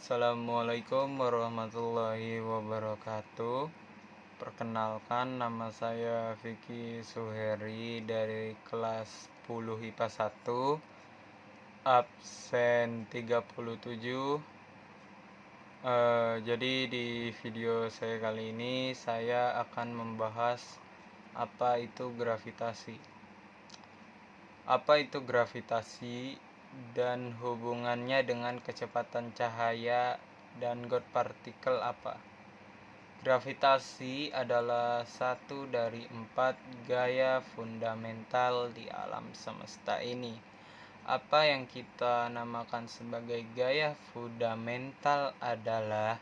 Assalamualaikum warahmatullahi wabarakatuh. Perkenalkan, nama saya Vicky Suheri dari kelas 10 IPA 1, absen 37. Jadi di video saya kali ini saya akan membahas apa itu gravitasi. Apa itu gravitasi dan hubungannya dengan kecepatan cahaya dan got partikel apa? Gravitasi adalah satu dari 4 gaya fundamental di alam semesta ini. Apa yang kita namakan sebagai gaya fundamental adalah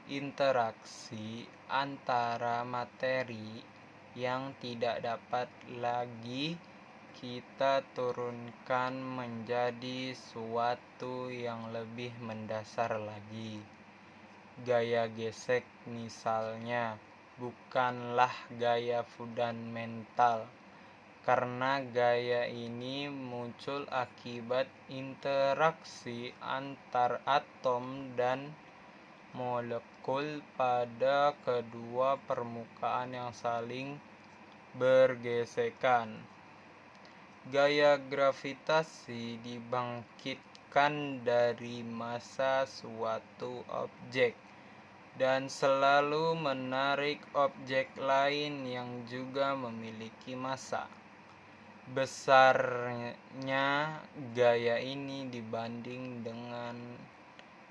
interaksi antara materi yang tidak dapat lagi kita turunkan menjadi suatu yang lebih mendasar lagi. Gaya gesek misalnya bukanlah gaya fundamental, karena gaya ini muncul akibat interaksi antar atom dan molekul pada kedua permukaan yang saling bergesekan. Gaya gravitasi dibangkitkan dari massa suatu objek dan selalu menarik objek lain yang juga memiliki massa. Besarnya gaya ini dibanding dengan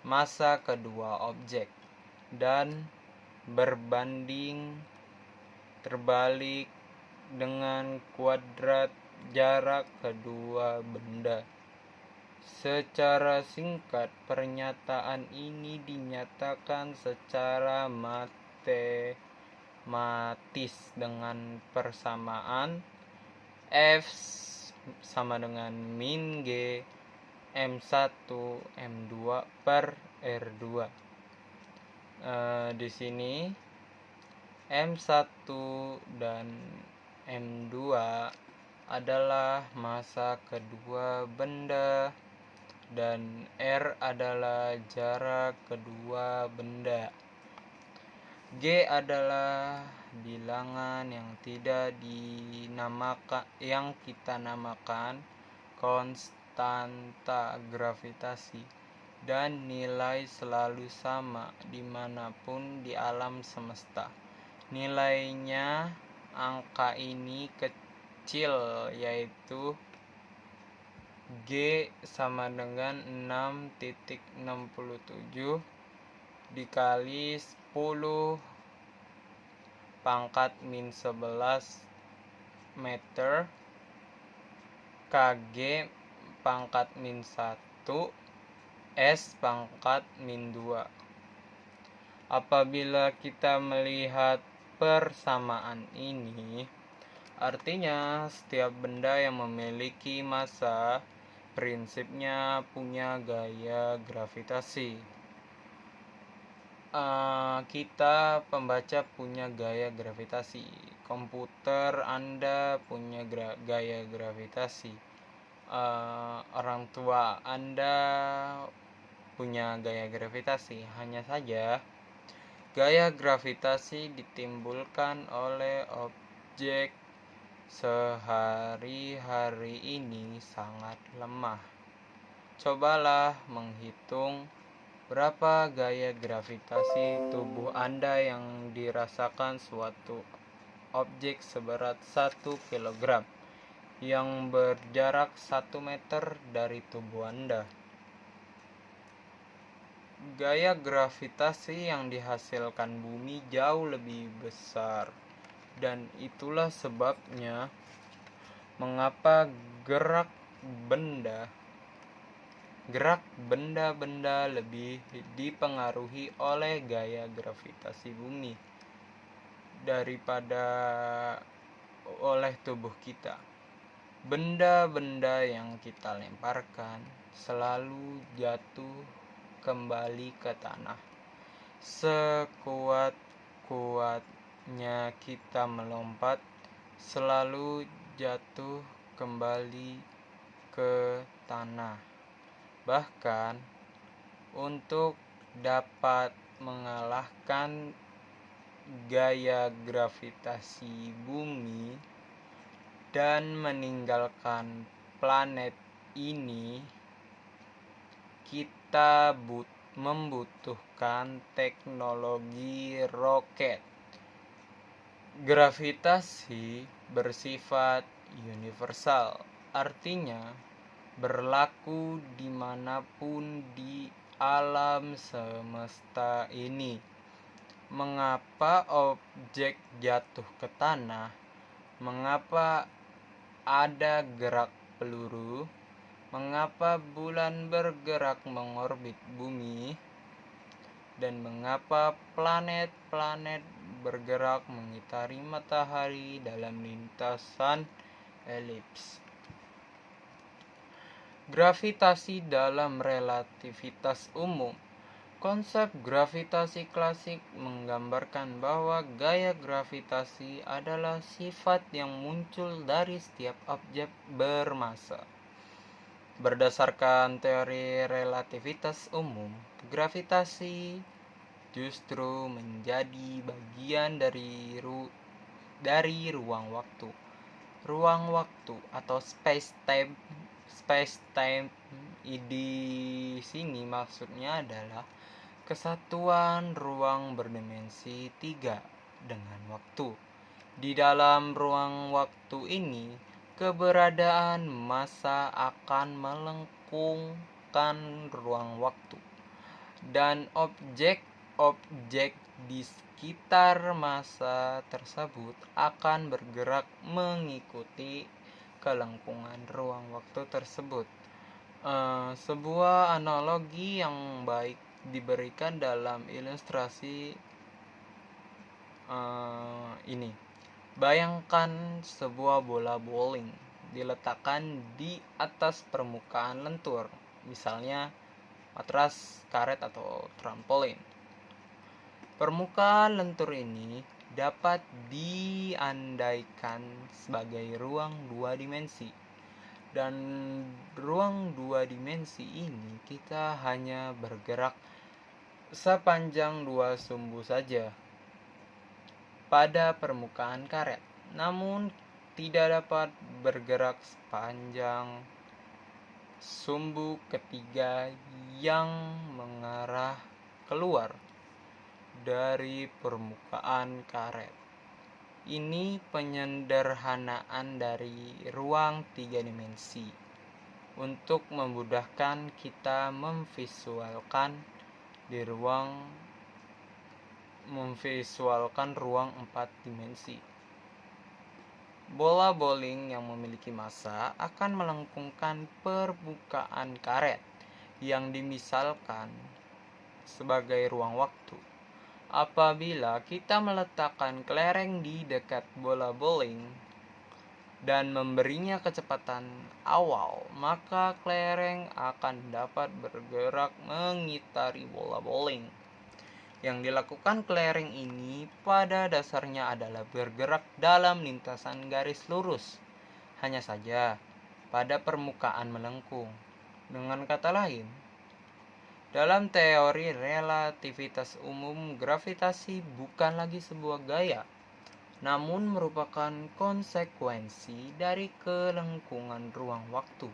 massa kedua objek dan berbanding terbalik dengan kuadrat jarak kedua benda. Secara singkat, pernyataan ini dinyatakan secara matematis dengan persamaan F sama dengan min G M1 M2 per R2. Di sini M1 dan M2 adalah massa kedua benda dan R adalah jarak kedua benda. G adalah bilangan yang kita namakan konstanta gravitasi dan nilai selalu sama dimanapun di alam semesta. Nilainya angka ini kecil, yaitu G sama dengan 6,67 dikali 10 pangkat min 11 meter Kg pangkat min 1 S pangkat min 2. Apabila kita melihat persamaan ini, artinya setiap benda yang memiliki massa prinsipnya punya gaya gravitasi. Kita pembaca punya gaya gravitasi, komputer Anda punya gaya gravitasi, orang tua Anda punya gaya gravitasi. Hanya saja gaya gravitasi ditimbulkan oleh objek sehari-hari ini sangat lemah. Cobalah menghitung berapa gaya gravitasi tubuh Anda yang dirasakan suatu objek seberat 1 kg yang berjarak 1 meter dari tubuh Anda. Gaya gravitasi yang dihasilkan bumi jauh lebih besar, dan itulah sebabnya mengapa gerak benda-benda lebih dipengaruhi oleh gaya gravitasi bumi daripada oleh tubuh kita. Benda-benda yang kita lemparkan selalu jatuh kembali ke tanah. Sekuat-kuatnya kita melompat, selalu jatuh kembali ke tanah. Bahkan untuk dapat mengalahkan gaya gravitasi bumi dan meninggalkan planet ini, kita membutuhkan teknologi roket. Gravitasi bersifat universal, artinya berlaku dimanapun di alam semesta ini. Mengapa objek jatuh ke tanah? Mengapa ada gerak peluru? Mengapa bulan bergerak mengorbit bumi? Dan mengapa planet-planet bergerak mengitari matahari dalam lintasan elips? Gravitasi dalam relativitas umum. Konsep gravitasi klasik menggambarkan bahwa gaya gravitasi adalah sifat yang muncul dari setiap objek bermassa. Berdasarkan teori relativitas umum, gravitasi justru menjadi bagian dari ruang waktu. Ruang waktu atau space-time di sini maksudnya adalah kesatuan ruang berdimensi 3 dengan waktu. Di dalam ruang waktu ini, keberadaan massa akan melengkungkan ruang waktu, dan objek-objek di sekitar massa tersebut akan bergerak mengikuti kelengkungan ruang waktu tersebut. Sebuah analogi yang baik diberikan dalam ilustrasi ini. Bayangkan sebuah bola bowling diletakkan di atas permukaan lentur, misalnya matras, karet, atau trampolin. Permukaan lentur ini dapat diandaikan sebagai ruang 2 dimensi. Dan ruang 2 dimensi ini kita hanya bergerak sepanjang 2 sumbu saja pada permukaan karet, namun tidak dapat bergerak sepanjang sumbu ketiga yang mengarah keluar dari permukaan karet. Ini penyederhanaan dari ruang 3 dimensi untuk memudahkan kita memvisualkan ruang 4 dimensi. Bola bowling yang memiliki massa akan melengkungkan permukaan karet yang dimisalkan sebagai ruang waktu. Apabila kita meletakkan kelereng di dekat bola bowling dan memberinya kecepatan awal, maka kelereng akan dapat bergerak mengitari bola bowling. Yang dilakukan kelereng ini pada dasarnya adalah bergerak dalam lintasan garis lurus, hanya saja pada permukaan melengkung. Dengan kata lain, dalam teori relativitas umum, gravitasi bukan lagi sebuah gaya, namun merupakan konsekuensi dari kelengkungan ruang waktu.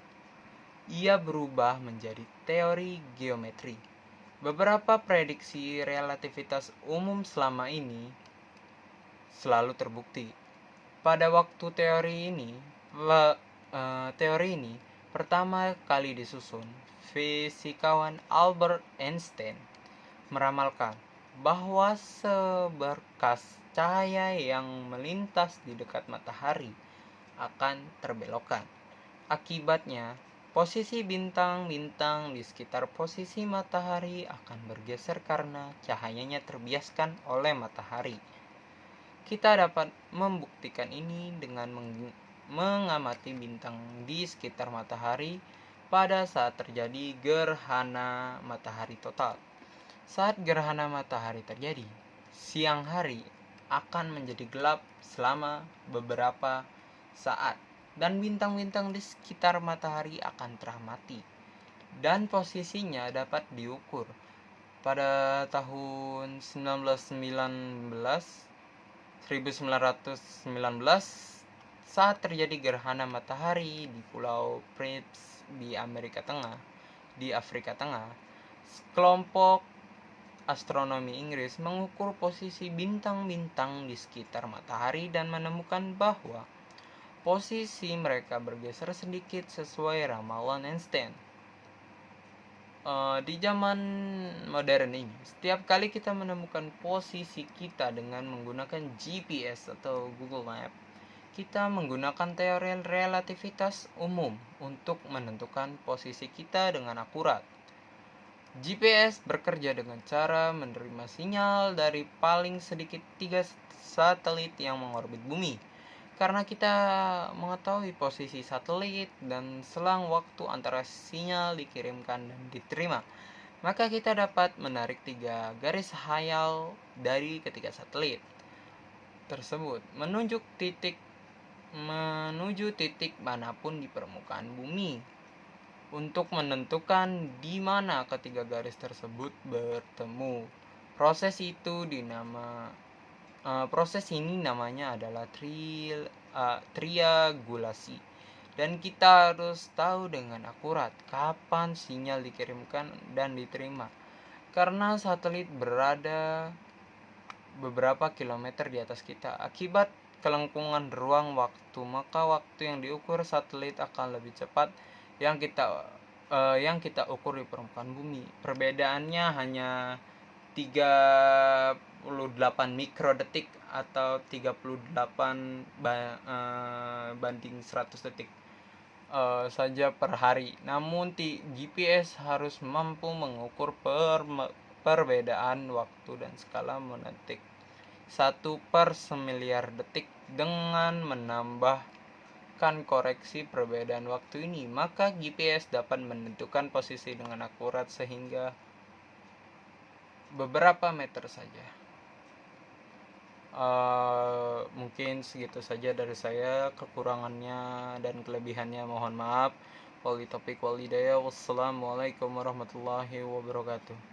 Ia berubah menjadi teori geometri. Beberapa prediksi relativitas umum selama ini selalu terbukti. Pada waktu teori ini pertama kali disusun, fisikawan Albert Einstein meramalkan bahwa seberkas cahaya yang melintas di dekat matahari akan terbelokkan. Akibatnya, posisi bintang-bintang di sekitar posisi matahari akan bergeser karena cahayanya terbiaskan oleh matahari. Kita dapat membuktikan ini dengan mengamati bintang di sekitar matahari pada saat terjadi gerhana matahari total. Saat gerhana matahari terjadi, siang hari akan menjadi gelap selama beberapa saat, dan bintang-bintang di sekitar matahari akan teramati, dan posisinya dapat diukur. pada tahun 1919 saat terjadi gerhana matahari di Pulau Prince di Afrika Tengah, kelompok astronomi Inggris mengukur posisi bintang-bintang di sekitar matahari dan menemukan bahwa posisi mereka bergeser sedikit sesuai ramalan Einstein. Di zaman modern ini, setiap kali kita menemukan posisi kita dengan menggunakan GPS atau Google Map, kita menggunakan teori relativitas umum untuk menentukan posisi kita dengan akurat. GPS bekerja dengan cara menerima sinyal dari paling sedikit 3 satelit yang mengorbit bumi. Karena kita mengetahui posisi satelit dan selang waktu antara sinyal dikirimkan dan diterima, maka kita dapat menarik 3 garis hayal dari ketiga satelit tersebut menuju titik manapun di permukaan bumi untuk menentukan di mana ketiga garis tersebut bertemu. Proses ini namanya adalah triangulasi, dan kita harus tahu dengan akurat kapan sinyal dikirimkan dan diterima. Karena satelit berada beberapa kilometer di atas kita, akibat kelengkungan ruang waktu, maka waktu yang diukur satelit akan lebih cepat yang kita ukur di permukaan bumi. Perbedaannya hanya 38 mikrodetik atau 38 banding 100 detik saja per hari. Namun GPS harus mampu mengukur perbedaan waktu dan skala mendetik 1/semiliar detik. Dengan menambahkan koreksi perbedaan waktu ini, maka GPS dapat menentukan posisi dengan akurat sehingga beberapa meter saja. Mungkin segitu saja dari saya. Kekurangannya dan kelebihannya mohon maaf. Wassalamualaikum warahmatullahi wabarakatuh.